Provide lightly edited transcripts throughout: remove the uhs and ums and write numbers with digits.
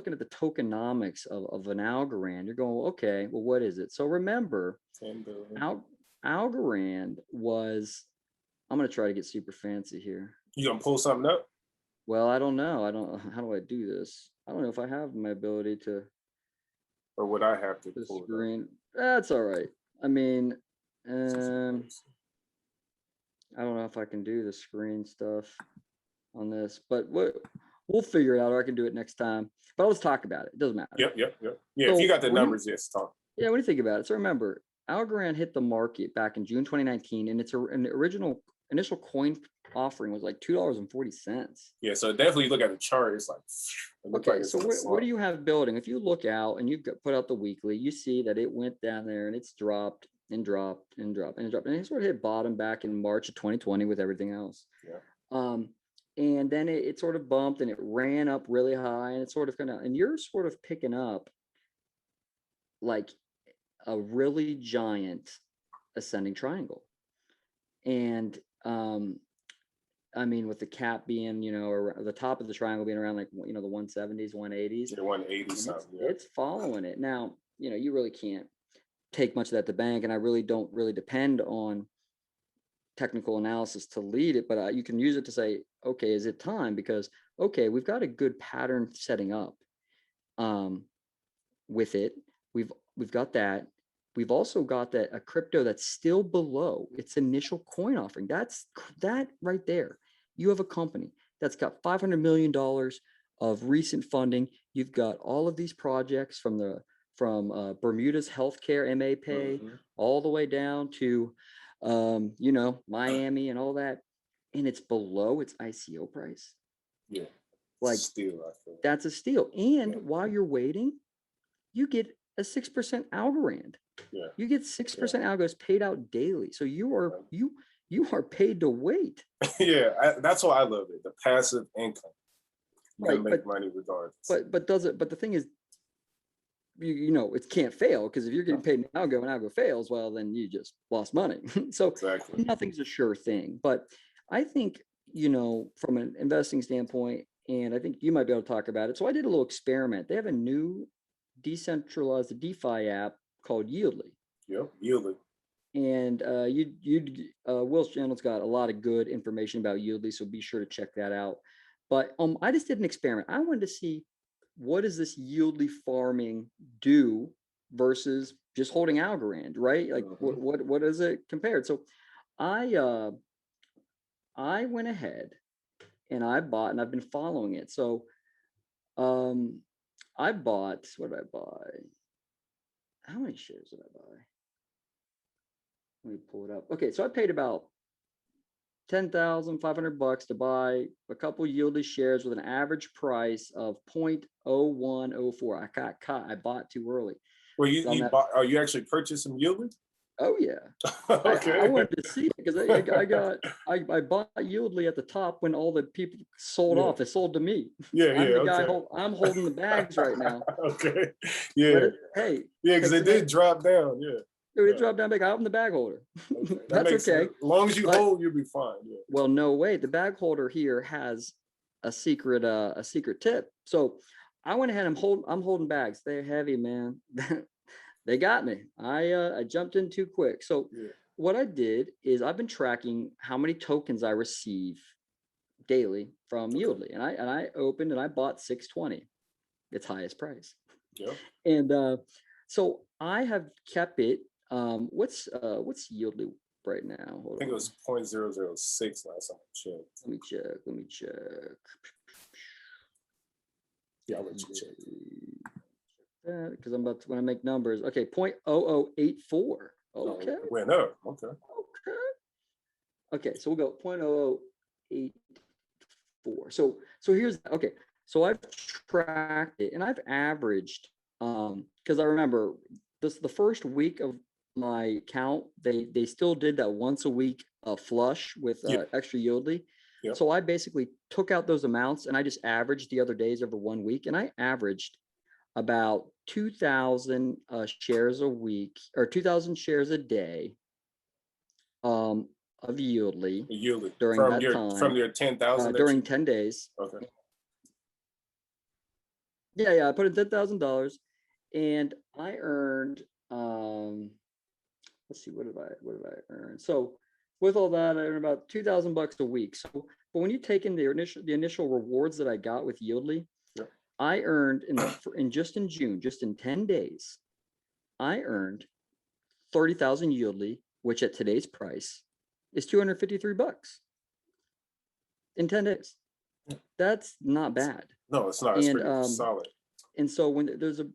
looking at the tokenomics of an Algorand, you're going, okay, well, what is it? So remember, 10 billion. Algorand was, I'm going to try to get super fancy here. You gonna pull something up? Well, I don't know. How do I do this? I don't know if I have my ability to. Or would I have to The pull screen. That's all right. I mean, I don't know if I can do the screen stuff on this, but we'll figure it out, or I can do it next time. But let's talk about it. It doesn't matter. Yep. Yeah, So if you got the numbers, yes, talk. Yeah, what do you think about it? So remember, Algorand hit the market back in June 2019, and its initial coin offering was like $2.40. Yeah, so definitely look at the chart. It's like, okay, so what do you have building? If you look out and you put out the weekly, you see that it went down there and it's dropped and dropped and dropped and dropped, and it sort of hit bottom back in March of 2020 with everything else. Yeah. And then it sort of bumped and it ran up really high, and it's sort of and you're sort of picking up like a really giant ascending triangle. And I mean, with the cap being, or the top of the triangle being around like, the 170s, 180s. Yeah, 180 something. Yeah. It's following it. Now, you really can't take much of that to bank, and I really don't depend on technical analysis to lead it, but you can use it to say, okay, is it time? Because, okay, we've got a good pattern setting up with it. We've got that. We've also got a crypto that's still below its initial coin offering. That right there. You have a company that's got $500 million of recent funding. You've got all of these projects from Bermuda's healthcare MA all the way down to, Miami and all that, and it's below its ICO price. Yeah, like steal, I feel. That's a steal. And while you're waiting, you get a 6% Algorand. Yeah. You get 6% algos paid out daily. So you are paid to wait. Yeah, that's why I love it. The passive income. You can make money regardless. But the thing is, it can't fail, because if you're getting paid an algo and algo fails, well, then you just lost money. So exactly. Nothing's a sure thing. But I think, from an investing standpoint, and I think you might be able to talk about it. So I did a little experiment. They have a new decentralized DeFi app called Yieldy. Yep, Yieldy. And Will's channel's got a lot of good information about Yieldy, so be sure to check that out. But I just did an experiment. I wanted to see, what does this Yieldy farming do versus just holding Algorand, right? Like what is it compared? So I went ahead and I bought, and I've been following it. So I bought, what did I buy? How many shares did I buy? Let me pull it up. Okay, so I paid about $10,500 to buy a couple Yieldy shares with an average price of 0.0104. I got caught. I bought too early. Well, you actually purchased some Yieldy? Oh yeah. Okay. I wanted to see it because I bought Yieldy at the top when all the people sold off. They sold to me. I'm holding the bags right now. Okay. Yeah. Because it did drop down. Yeah. It dropped down big. I'm the bag holder. Okay. That's okay. Sense. As long as you hold, you'll be fine. Yeah. Well, no way. The bag holder here has a secret tip. So I went ahead. I'm holding bags. They're heavy, man. They got me. I jumped in too quick. So what I did is I've been tracking how many tokens I receive daily from Yieldy, and I opened and I bought 620, its highest price. Yeah. And so I have kept it. What's Yieldy right now? I think it was 0.006 last time I checked. Let me check. Yeah, I'll let you check. Because I'm about to, when I make numbers. Okay, 0.0084. Okay. It went up. Okay, so we'll go 0.0084. So here's, okay. So I've tracked it and I've averaged, because I remember the first week of my count, they still did that once a week flush with extra Yieldy. Yep. So I basically took out those amounts and I just averaged the other days over 1 week, and I averaged about 2,000 shares a week, or 2,000 shares a day of Yieldy during that time. From your 10,000? During 10 days. Okay. Yeah, I put in $10,000 and I earned, let's see, what did I earn? So with all that, I earned about $2,000 a week. So, but when you take in the initial rewards that I got with Yieldy, Yep. I earned in June, just in 10 days, I earned 30,000 Yieldy, which at today's price is $253 in 10 days. That's not bad. No, it's not. It's And pretty solid. and so when there's a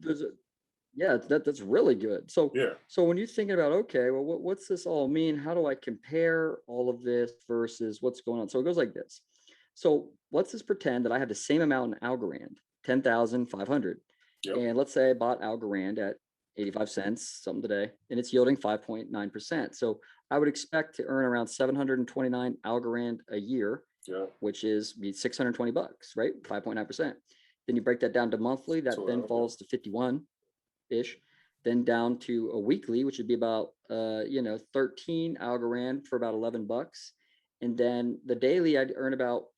yeah, that's really good. So Yeah. so when you're thinking about, okay, well, what's this all mean? How do I compare all of this versus what's going on? So it goes like this. So let's just pretend that I have the same amount in Algorand, 10,500. Yep. And let's say I bought Algorand at 85 cents something today, and it's yielding 5.9%. So I would expect to earn around 729 Algorand a year, Yeah. which is be $620, right? 5.9%. Then you break that down to monthly, that then falls to 51-ish. Then down to a weekly, which would be about 13 Algorand for about $11. And then the daily, I'd earn about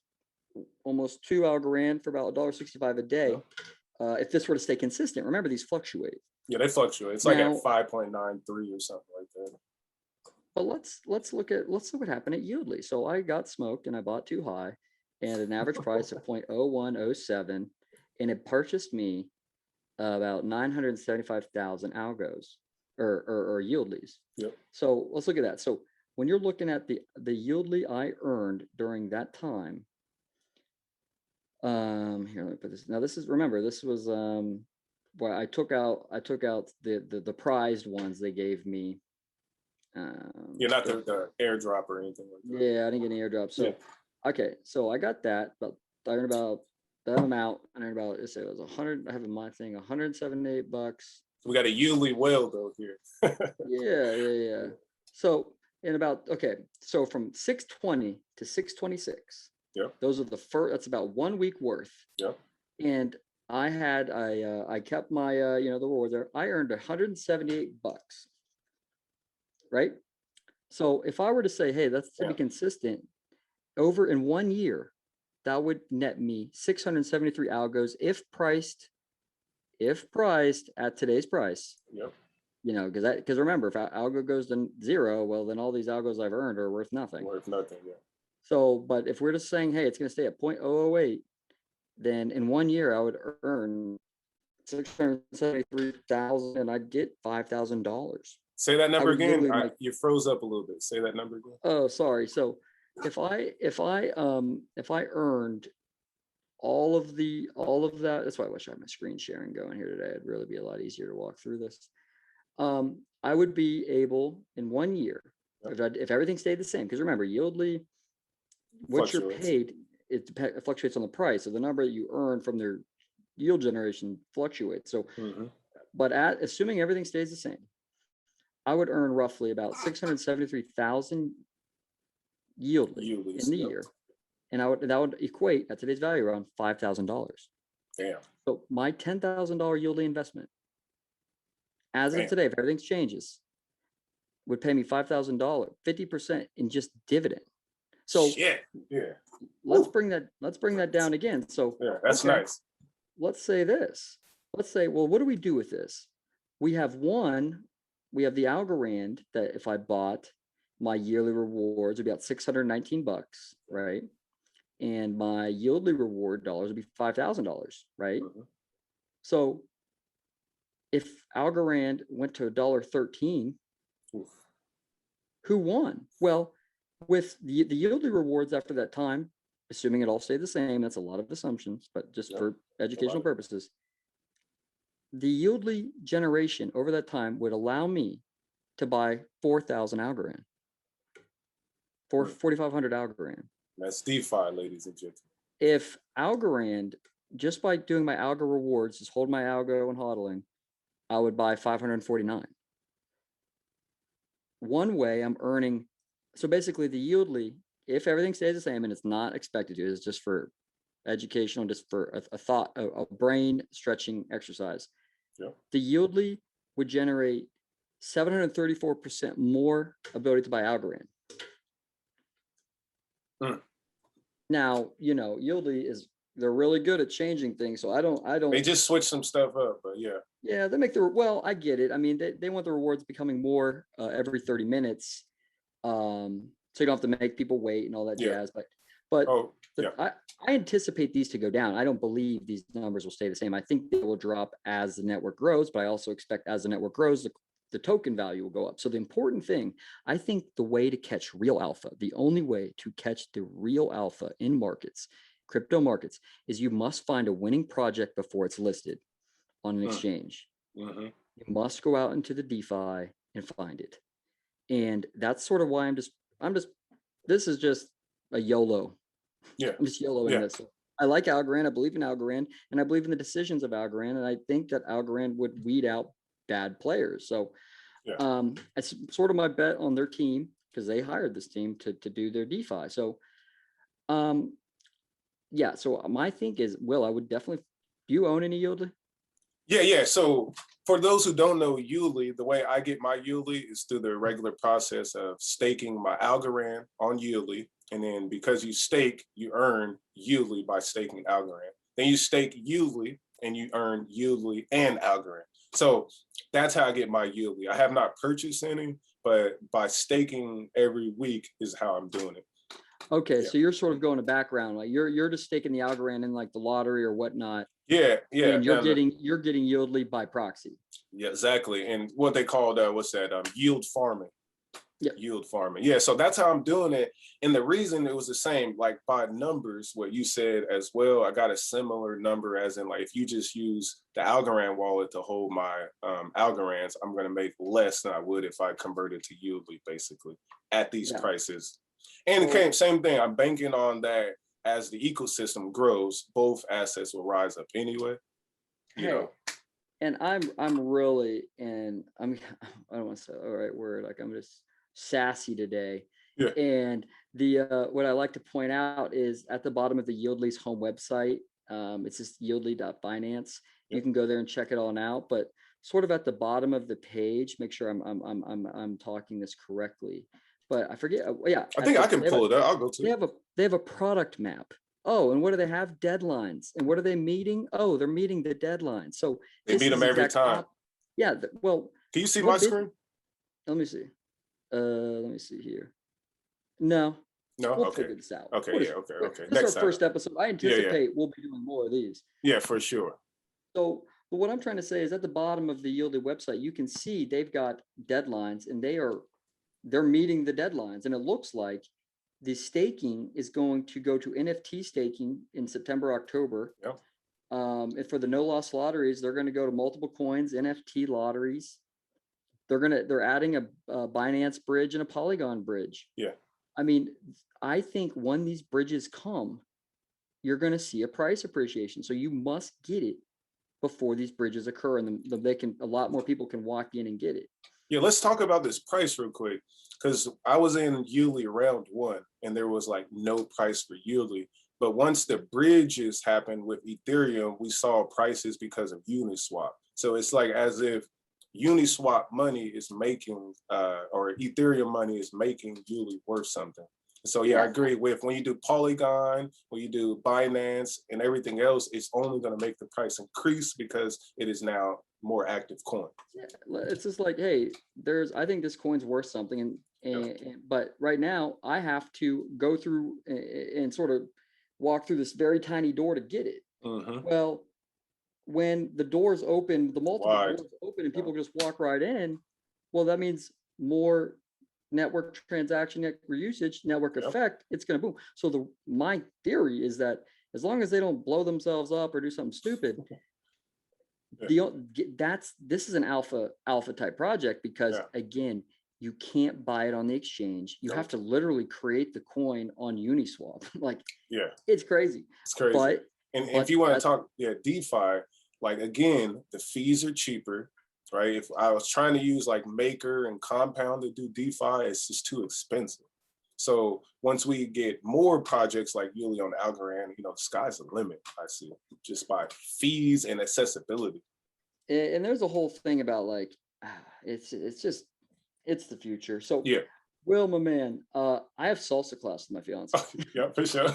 almost 2 Algorand for about $1.65 a day. If this were to stay consistent. Remember, these fluctuate. Yeah, they fluctuate. It's like at 5.93 or something like that. But let's look what happened at Yieldy. So I got smoked and I bought too high, and an average price of 0.0107, and it purchased me about 975,000 algos or Yieldys. Yep. So let's look at that. So when you're looking at the Yieldy I earned during that time, here, let me put this. Now this is, remember, this was where I took out the prized ones they gave me. Not the airdrop or anything like that. Yeah, I didn't get any airdrop. So okay, so I got that, but I earned about that amount. I earned about, let's say it was 100. I have in my thing $178. We got a yearly whale though here. Yeah. So in about, okay, so from 620 to 626. Yep. Those are the first. That's about 1 week worth. Yep. And I kept my the reward there. I earned $178. Right. So if I were to say, hey, that's to be consistent over in 1 year, that would net me 673 algos if priced at today's price. Yep. Because remember, if algo goes to 0, well, then all these algos I've earned are worth nothing. Worth nothing, yeah. So, but if we're just saying, hey, it's going to stay at 0.008, then in 1 year I would earn 673,000, and I'd get $5,000. Say that number again. You froze up a little bit. Say that number again. Oh, sorry. So if I earned all of that, that's why I wish I had my screen sharing going here today. It'd really be a lot easier to walk through this. I would be able in 1 year, if everything stayed the same, because remember, Yieldy, what you're paid, it fluctuates on the price. So the number that you earn from their yield generation fluctuates. So, but assuming everything stays the same, I would earn roughly about 673,000 Yieldy in the year, and that would equate at today's value around $5,000. Damn. So my $10,000 Yieldy investment, as of today, if everything changes, would pay me $5,000, 50% in just dividend. So let's bring that down again. So that's nice. Let's say this. Let's say, well, what do we do with this? We have the Algorand that if I bought, my yearly rewards would be about $619, right? And my Yieldy reward dollars would be $5,000, right? So if Algorand went to $1.13, who won? Well, with the Yieldy rewards after that time, assuming it all stayed the same, that's a lot of assumptions, but just for educational purposes, the Yieldy generation over that time would allow me to buy 4,000 Algorand, 4,500 Algorand. That's DeFi, ladies and gentlemen. If Algorand, just by doing my algo rewards, just hold my algo and hodling, I would buy 549. One way I'm earning, so basically the Yieldy, if everything stays the same and it's not expected to, it's just for educational, just for a brain stretching exercise. The Yieldy would generate 734% more ability to buy Algorand. Now, Yieldy is they're really good at changing things. So I don't They just switch some stuff up, but yeah. Yeah, they make the, well, I get it. I mean, they want the rewards becoming more every 30 minutes. So you don't have to make people wait and all that Yeah. jazz. But Oh, yeah. I anticipate these to go down. I don't believe these numbers will stay the same. I think they will drop as the network grows, but I also expect as the network grows, the token value will go up. So the important thing, I think the way to catch real alpha, the only way to catch the real alpha in markets, crypto markets, is you must find a winning project before it's listed on an exchange. Mm-hmm. You must go out into the DeFi and find it. And that's sort of why this is just a YOLO. Yeah. I'm just YOLOing this. I like Algorand. I believe in Algorand, and I believe in the decisions of Algorand. And I think that Algorand would weed out bad players. So it's sort of my bet on their team, because they hired this team to do their DeFi. So yeah, so my thing is, Will, I would definitely, do you own any Yieldy? Yeah. So for those who don't know YDLY, the way I get my YDLY is through the regular process of staking my Algorand on YDLY. And then because you stake, you earn YDLY by staking Algorand. Then you stake YDLY and you earn YDLY and Algorand. So that's how I get my YDLY. I have not purchased any, but by staking every week is how I'm doing it. Okay, so you're sort of going to background, like you're just staking the Algorand in like the lottery or whatnot. Yeah. And you're getting YDLY by proxy. Yeah, exactly. And what they called what's that? Yield farming. Yeah. Yield farming. Yeah. So that's how I'm doing it. And the reason it was the same, like by numbers, what you said as well, I got a similar number as in like if you just use the Algorand wallet to hold my Algorands, I'm going to make less than I would if I converted to YDLY basically at these prices. And same thing, I'm banking on that as the ecosystem grows, both assets will rise up anyway. You know. And I'm really, and I don't want to say the right word, like I'm just sassy today. Yeah. And the what I like to point out is at the bottom of the YDLY's home website, it's just yieldy.finance. You can go there and check it all out, but sort of at the bottom of the page, make sure I'm talking this correctly. But I forget. Yeah, I think I can pull it up. I'll go to. They have a product map. Oh, and what do they have? Deadlines. And what are they meeting? Oh, they're meeting the deadlines. So they meet them every time. Yeah. Well, can you see my screen? Let me see. Let me see here. No. We'll figure this out. Okay. Okay. This is our first episode. I anticipate we'll be doing more of these. Yeah, for sure. So, but what I'm trying to say is at the bottom of the YDLY website, you can see they've got deadlines, and they're meeting the deadlines. And it looks like the staking is going to go to NFT staking in September, October. Yep. And for the no loss lotteries, they're going to go to multiple coins, NFT lotteries. They're adding a Binance bridge and a Polygon bridge. Yeah. I mean, I think when these bridges come, you're going to see a price appreciation. So you must get it before these bridges occur, and a lot more people can walk in and get it. Yeah, let's talk about this price real quick, because I was in YDLY round 1 and there was like no price for YDLY. But once the bridges happened with Ethereum, we saw prices because of Uniswap. So it's like as if Uniswap money is making, or Ethereum money is making YDLY worth something. So yeah, I agree with when you do Polygon, when you do Binance and everything else, it's only going to make the price increase because it is now more active coin. Yeah, it's just like, hey, I think this coin's worth something, but right now I have to go through and sort of walk through this very tiny door to get it. Well, when the doors open, the multiple doors open, and people just walk right in, well, that means more network transaction, network usage, network effect, it's going to boom. So my theory is that as long as they don't blow themselves up or do something stupid, this is an alpha type project, because again, you can't buy it on the exchange. You have to literally create the coin on Uniswap. Like, it's crazy. It's crazy. But if you want to talk DeFi, like again, the fees are cheaper. Right? If I was trying to use like Maker and Compound to do DeFi, it's just too expensive. So once we get more projects like YDLY on Algorand, the sky's the limit, I see, just by fees and accessibility. And there's a whole thing about like, it's the future. So Will, my man, I have salsa class with my fiance. Yeah, for sure.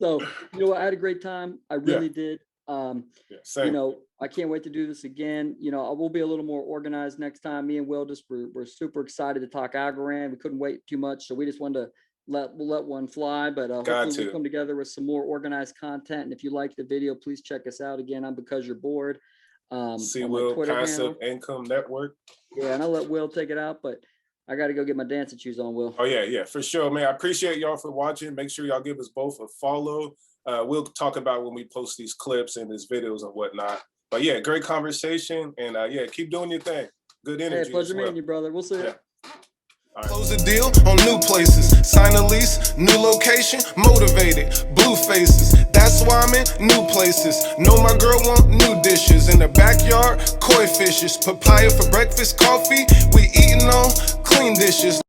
So, you know, I had a great time. I really did. Yeah, You same. know, I can't wait to do this again. You know, I will be a little more organized next time. Me and Will we're super excited to talk Algorand. We couldn't wait too much, so we just wanted to let one fly. But hopefully we'll come together with some more organized content. And if you like the video, please check us out again on Because You're Bored. See on Will, Twitter Passive handle. Income Network. Yeah, and I'll let Will take it out, but I got to go get my dancing shoes on, Will. Oh yeah, for sure, man. I appreciate y'all for watching. Make sure y'all give us both a follow. We'll talk about when we post these clips and these videos and whatnot. But yeah, great conversation, and yeah, keep doing your thing. Good energy. Hey, pleasure meeting you, brother. We'll see you. Right. Close a deal on new places, sign a lease, new location, motivated, blue faces. That's why I'm in new places. Know my girl want new dishes in the backyard, koi fishes, papaya for breakfast, coffee. We eating on clean dishes.